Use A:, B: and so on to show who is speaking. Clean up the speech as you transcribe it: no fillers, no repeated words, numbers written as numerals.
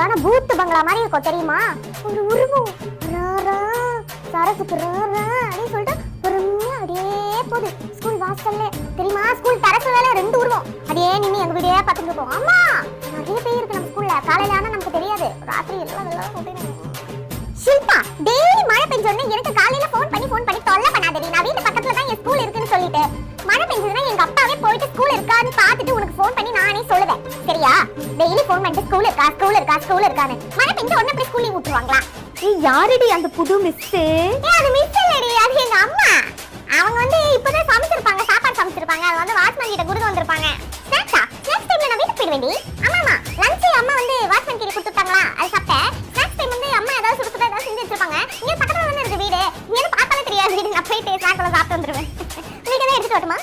A: சரியான பூத்து பங்களா மாதிரி இருக்கும் தெரியுமா? ஒரு உருவம் ராரா சரசுக்கு ராரா அப்படின்னு சொல்லிட்டு பொறுமையா அப்படியே போகுது ஸ்கூல் வாசல்ல. தெரியுமா, ஸ்கூல் தரசு வேலை 2 உருவம் அப்படியே நின்று எங்க வீடியே பார்த்துட்டு இருப்போம். ஆமா, நிறைய பேர் இருக்கு நம்ம ஸ்கூல்ல. காலையில ஆனா நமக்கு தெரியாது, ராத்திரி எல்லாம் ஷில்பா டெய்லி மழை பெஞ்சோடனே எனக்கு காலையில ஃபோன் பண்ணி தொல்லை பண்ணாதடி. நான் வீட்டு பக்கத்துல தான் என் ஸ்கூல் இருக்குன்னு சொல்லிட்டு மழை பெஞ்சதுன்னா எங்க அப்பாவே போயிட்டு ஸ்கூல் இருக்கான்னு பார்த்துட்டு உனக்கு ஃபோன் பண்ணி நானே சொல்லுவேன் சரியா? டெய்லி ஃபோன் பண்ணிட்டு ஸ்கூல் இருக்கான்னு மழை பெஞ்ச உடனே போய் ஸ்கூல் லீவ் விட்டுருவாங்களா?
B: யாரடி அந்த புது மிஸ்?
A: அது மிஸ் இல்லடி, அது எங்க அம்மா. அவங்க வந்து இப்பதான் சமைச்சிருப்பாங்க, சாப்பாடு சமைச்சிருப்பாங்க. அது வந்து வாட்ச்மேன் கிட்ட கொடுத்து வந்திருப்பாங்க. ஸ்நாக்ஸா? ஸ்நாக்ஸ் டைம்ல நான் வீட்டுக்கு போயிடுவேண்டி. ஆமாமா, லஞ்ச் அம்மா வந்து வாட்ச்மேன் கிட்ட கொடுத்துட்டாங்களா, அது சாப்பிட்டேன். ஸ்நாக்ஸ் டைம் வந்து அம்மா ஏதாவது சுடுசுட ஏதாவது செஞ்சு வச்சிருப்பாங்க. இங்க பக்கத்துல தானே இருக்கு வீடு, இங்க பார்த்தாலே தெரியாது. நான் போயிட்டு ஸ்நாக்ஸ் எல்லாம் சாப்பிட்டு வந்துருவேன். வீட்டுக்கு தான் எடுத்துட்டு வரட்டுமா?